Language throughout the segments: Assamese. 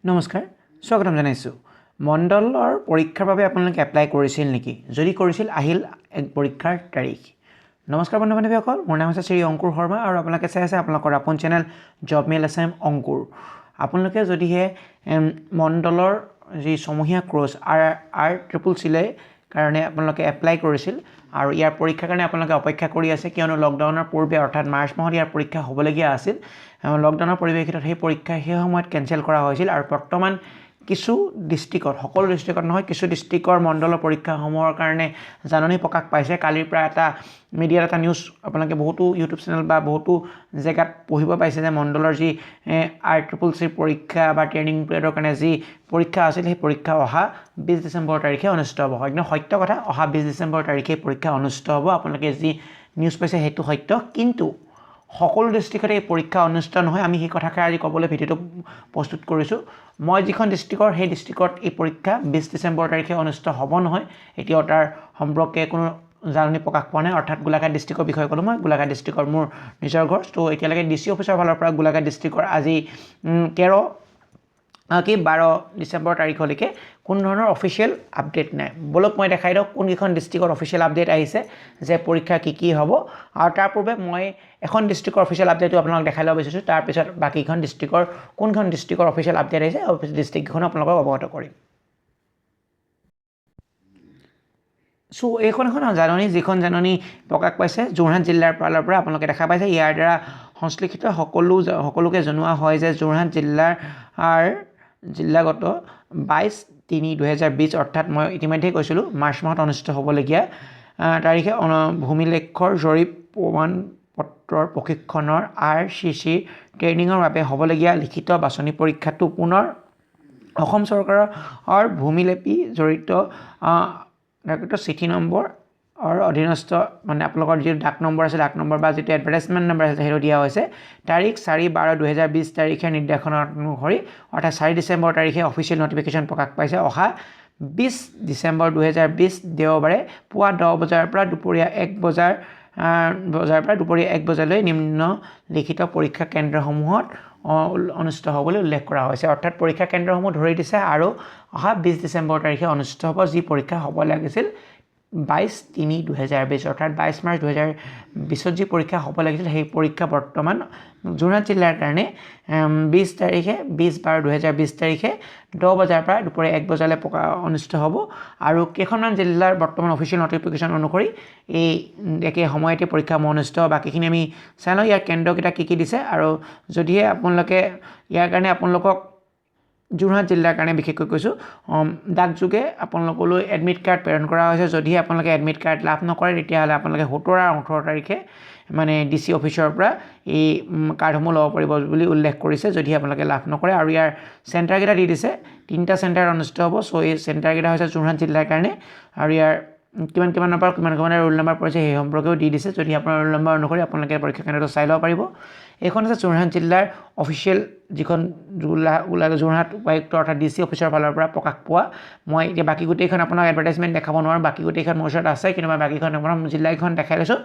নমস্কাৰ স্বাগতম জনাইছোঁ মণ্ডলৰ পৰীক্ষাৰ বাবে আপোনালোকে এপ্লাই কৰিছিল নেকি যদি কৰিছিল আহিল এক পৰীক্ষাৰ তাৰিখ নমস্কাৰ বন্ধু বান্ধৱীসকল মোৰ নাম হৈছে শ্ৰী অংকুৰ শৰ্মা আৰু আপোনালোকে চাই আছে আপোনালোকৰ আপোন চেনেল জব মেইল আছাম অংকুৰ আপোনালোকে যদিহে মণ্ডলৰ যি সমূহীয়া কোৰ্চ RCCC কাৰণে আপোনালোকে এপ্লাই কৰিছিল আৰু ইয়াৰ পৰীক্ষাৰ কাৰণে আপোনালোকে অপেক্ষা কৰি আছে কিয়নো লকডাউনৰ পূৰ্বে অৰ্থাৎ মাৰ্চ মাহত ইয়াৰ পৰীক্ষা হ'বলগীয়া আছিল লকডাউনৰ পৰিৱেশিতত সেই পৰীক্ষা সেই সময়ত কেনচেল কৰা হৈছিল আৰু বৰ্তমান কিছু ডিষ্ট্ৰিক্টত সকলো ডিষ্ট্ৰিক্টত নহয় কিছু ডিষ্ট্ৰিক্টৰ মণ্ডলৰ পৰীক্ষাসমূহৰ কাৰণে জাননী প্ৰকাশ পাইছে কালিৰ পৰা এটা মিডিয়াত এটা নিউজ আপোনালোকে বহুতো ইউটিউব চেনেল বা বহুতো জেগাত পঢ়িব পাইছে যে মণ্ডলৰ যি RCCC পৰীক্ষা বা ট্ৰেইনিং পিৰিয়ডৰ কাৰণে যি পৰীক্ষা আছিল সেই পৰীক্ষা অহা 20 ডিচেম্বৰ তাৰিখে অনুষ্ঠিত হ'ব একদম সত্য কথা অহা 20 ডিচেম্বৰ তাৰিখে পৰীক্ষা অনুষ্ঠিত হ'ব আপোনালোকে যি নিউজ পাইছে সেইটো সত্য কিন্তু সকলো ডিষ্ট্ৰিক্টতে এই পৰীক্ষা অনুষ্ঠিত নহয় আমি সেই কথাকে আজি ক'বলৈ ভিডিঅ'টো প্ৰস্তুত কৰিছোঁ মই যিখন ডিষ্ট্ৰিক্টৰ সেই ডিষ্ট্ৰিক্টত এই পৰীক্ষা 20 ডিচেম্বৰ তাৰিখে অনুষ্ঠিত হ'ব নহয় এতিয়াও তাৰ সম্পৰ্কে কোনো জাননী প্ৰকাশ পোৱা নাই অৰ্থাৎ গোলাঘাট ডিষ্ট্ৰিক্টৰ বিষয়ে ক'লোঁ মই গোলাঘাট ডিষ্ট্ৰিক্টৰ মোৰ নিজৰ ঘৰ তো এতিয়ালৈকে DC অফিচৰ ফালৰ পৰা গোলাঘাট ডিষ্ট্ৰিক্টৰ আজি 12 ডিচেম্বৰ তাৰিখলৈকে কোনো ধৰণৰ অফিচিয়েল আপডেট নাই বলক মই দেখাই দিওঁ কোনকেইখন ডিষ্ট্ৰিক্টৰ অফিচিয়েল আপডেট আহিছে যে পৰীক্ষা কি হ'ব আৰু তাৰ পূৰ্বে মই এখন ডিষ্ট্ৰিক্টৰ অফিচিয়েল আপডেটটো আপোনালোকক দেখাই ল'ব বিচাৰিছোঁ তাৰপিছত বাকীখন ডিষ্ট্ৰিক্টৰ কোনখন ডিষ্ট্ৰিক্টৰ অফিচিয়েল আপডেট আহিছে ডিষ্ট্ৰিক্টখন আপোনালোকক অৱগত কৰিম সো এইখন এখন জাননী যিখন জাননী প্ৰকাশ পাইছে যোৰহাট জিলাৰ ফালৰ পৰা আপোনালোকে দেখা পাইছে ইয়াৰ দ্বাৰা সংশ্লিষ্ট সকলোকে জনোৱা হয় যে যোৰহাট জিলাগত 22/3/2020 অৰ্থাৎ মই ইতিমধ্যে কৈছিলোঁ মাৰ্চ মাহত অনুষ্ঠিত হ'বলগীয়া তাৰিখে ভূমিলেখৰ জৰীপ প্ৰমাণপত্ৰৰ প্ৰশিক্ষণৰ RCCC ট্ৰেইনিঙৰ বাবে হ'বলগীয়া লিখিত বাছনি পৰীক্ষাটো পুনৰ অসম চৰকাৰৰ ভূমিলেপি জড়িত চিঠি নম্বৰ অধীনস্থ মানে আপোনালোকৰ যিটো ডাক নম্বৰ আছে ডাক নম্বৰ বা যিটো এডভাৰটাইজমেণ্ট নম্বৰ আছে সেইটো দিয়া হৈছে তাৰিখ 4/12/2020 তাৰিখে নিৰ্দেশনা অনুসৰি অৰ্থাৎ 4 ডিচেম্বৰ তাৰিখে অফিচিয়েল নটিফিকেশ্যন প্ৰকাশ পাইছে অহা 20 ডিচেম্বৰ 2020 দেওবাৰে পুৱা 10 বজাৰ পৰা দুপৰীয়া 1 বজালৈ নিম্নলিখিত পৰীক্ষা কেন্দ্ৰসমূহত অনুষ্ঠিত হ'ব বুলি উল্লেখ কৰা হৈছে অৰ্থাৎ পৰীক্ষা কেন্দ্ৰসমূহ ধৰি দিছে আৰু অহা 20 ডিচেম্বৰ তাৰিখে অনুষ্ঠিত হ'ব যি পৰীক্ষা হ'ব লাগিছিল 22/3/2020 অৰ্থাৎ 22 মাৰ্চ 2020 যি পৰীক্ষা হ'ব লাগিছিল সেই পৰীক্ষা বৰ্তমান যোৰহাট জিলাৰ কাৰণে 20/12/2020 তাৰিখে 10 বজাৰ পৰা দুপৰীয়া 1 বজালৈ অনুষ্ঠিত হ'ব আৰু কেইখনমান জিলাৰ বৰ্তমান অফিচিয়েল নটিফিকেশ্যন অনুসৰি এই একে সময়তে পৰীক্ষা অনুষ্ঠিত হ'ব বাকীখিনি আমি চাই লওঁ ইয়াৰ কেন্দ্ৰকেইটা কি দিছে আৰু যদিহে আপোনালোকে ইয়াৰ কাৰণে আপোনালোকক যোৰহাট জিলাৰ কাৰণে বিশেষকৈ কৈছোঁ ডাকযোগে আপোনালোকলৈ এডমিট কাৰ্ড প্ৰেৰণ কৰা হৈছে যদিহে আপোনালোকে এডমিট কাৰ্ড লাভ নকৰে তেতিয়াহ'লে আপোনালোকে 17 আৰু 18 তাৰিখে মানে DC অফিচৰ পৰা এই কাৰ্ডসমূহ ল'ব পাৰিব বুলি উল্লেখ কৰিছে যদিহে আপোনালোকে লাভ নকৰে আৰু ইয়াৰ চেণ্টাৰকেইটা দি দিছে 3টা চেণ্টাৰ অনুষ্ঠিত হ'ব চ' এই চেণ্টাৰকেইটা হৈছে যোৰহাট জিলাৰ কাৰণে আৰু ইয়াৰ কিমান নম্বৰ কিমান ৰোল নম্বৰ পৰিছে সেই সম্পৰ্কেও দি দিছে যদি আপোনাৰ ৰোল নম্বৰ অনুসৰি আপোনালোকে পৰীক্ষা কেন্দ্ৰটো চাই ল'ব পাৰিব এইখন আছে যোৰহাট জিলাৰ অফিচিয়েল যিখন যোৰহাট উপায়ুক্ত অৰ্থাৎ DC অফিচৰ ফালৰ পৰা প্ৰকাশ পোৱা মই এতিয়া বাকী গোটেইখন আপোনাক এডভাৰটাইজমেণ্ট দেখাব নোৱাৰোঁ বাকী গোটেইখন মোৰ ওচৰত আছে কিন্তু মই বাকীখন আপোনাৰ জিলাখন দেখাই লৈছোঁ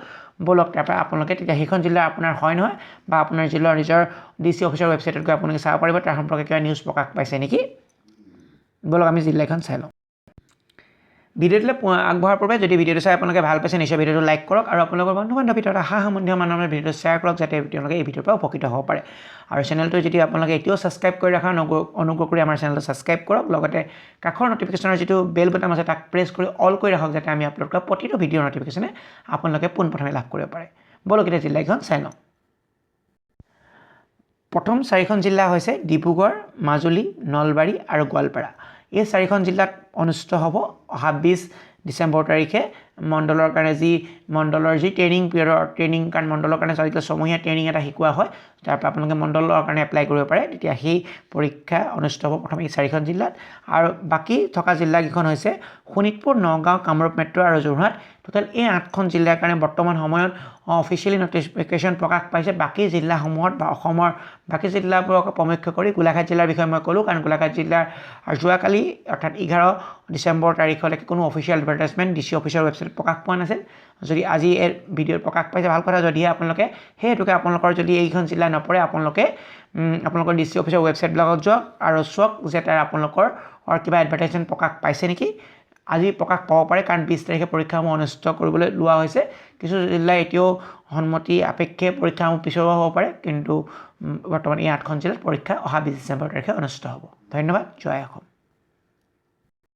বলক তাৰপৰা আপোনালোকে তেতিয়া সেইখন জিলা আপোনাৰ হয় নহয় বা আপোনাৰ জিলাৰ নিজৰ DC অফিচৰ ৱেবছাইটত গৈ আপোনালোকে চাব পাৰিব তাৰ সম্পৰ্কে কিবা নিউজ প্ৰকাশ পাইছে নেকি বলক আমি জিলাখন চাই লওঁ ভিডিঅ'টোলৈ আগবঢ়াৰ পূৰ্বে যদি ভিডিঅ'টো চাই আপোনালোকে ভাল পাইছে নিশ্চয় ভিডিঅ'টো লাইক কৰক আৰু আপোনালোকৰ বন্ধু বান্ধৱৰ ভিতৰত সম্বন্ধীয় মানুহৰ ভিডিঅ'টো শ্বেয়াৰ কৰক যাতে তেওঁলোকে এই ভিডিঅ'ৰ পৰা উপকৃত হ'ব পাৰে আৰু চেনেলটো যদি আপোনালোকে এতিয়াও ছাবস্ক্ৰাইব কৰি ৰাখা অনুগ্ৰহ কৰি আমাৰ চেনেলটো ছাবস্ক্ৰাইব কৰক লগতে কাষৰ নটিফিকেশ্যনৰ যিটো বেল বটন আছে তাক প্ৰেছ কৰি অল কৰি ৰাখক যাতে আমি আপলোড কৰা প্ৰতিটো ভিডিঅ'ৰ নটিফিকেশ্যনে আপোনালোকে পোনপ্ৰথমে লাভ কৰিব পাৰে বলক এতিয়া জিলাখন চাই লওঁ প্ৰথম 4খন জিলা হৈছে ডিব্ৰুগড় মাজুলী নলবাৰী আৰু গোৱালপাৰা এই 4খন জিলাত অনুষ্ঠিত হ'ব অহা 20 ডিচেম্বৰ তাৰিখে মণ্ডলৰ কাৰণে মণ্ডলৰ যি ট্ৰেইনিং পিৰিয়ডৰ ট্ৰেইনিং কাৰণ মণ্ডলৰ কাৰণে চাৰিটা সমূহীয়া ট্ৰেইনিং এটা শিকোৱা হয় তাৰ পৰা আপোনালোকে মণ্ডলৰ কাৰণে এপ্লাই কৰিব পাৰে তেতিয়া সেই পৰীক্ষা অনুষ্ঠিত হ'ব প্ৰথম এই 4খন জিলাত আৰু বাকী থকা জিলাকেইখন হৈছে শোণিতপুৰ নগাঁও কামৰূপ মেট্ৰ' আৰু যোৰহাট টোটেল এই 8খন জিলাৰ কাৰণে বৰ্তমান সময়ত অফিচিয়েলি নটিফিকেশ্যন প্ৰকাশ পাইছে বাকী জিলাসমূহত বা অসমৰ বাকী জিলাবোৰক প্ৰমুখ্য কৰি গোলাঘাট জিলাৰ বিষয়ে মই ক'লোঁ কাৰণ গোলাঘাট জিলাৰ যোৱাকালি অৰ্থাৎ 11 ডিচেম্বৰ তাৰিখলৈকে কোনো অফিচিয়েল এডভাৰটাইজমেণ্ট DC অফিচৰ ৱেবছাইটত ভিডিঅ'টোত প্ৰকাশ পোৱা নাছিল যদি আজি এই ভিডিঅ'ত প্ৰকাশ পাইছে ভাল কথা যদিহে আপোনালোকে সেই হেতুকে আপোনালোকৰ যদি এইখন জিলা নপৰে আপোনালোকে আপোনালোকৰ ডিষ্ট্ৰিক্ট অফিচৰ ৱেবছাইটবিলাকত যাওক আৰু চাওক যে তাৰ আপোনালোকৰ কিবা এডভাৰটাইজমেণ্ট প্ৰকাশ পাইছে নেকি আজি প্ৰকাশ পাব পাৰে কাৰণ 20 তাৰিখে পৰীক্ষাসমূহ অনুষ্ঠিত কৰিবলৈ লোৱা হৈছে কিছু জিলা এতিয়াও সন্মতি আপেক্ষে পৰীক্ষাসমূহ পিছুৱা হ'ব পাৰে কিন্তু বৰ্তমান এই 8খন জিলাত পৰীক্ষা অহা 20 ডিচেম্বৰ তাৰিখে অনুষ্ঠিত হ'ব ধন্যবাদ জয় অসম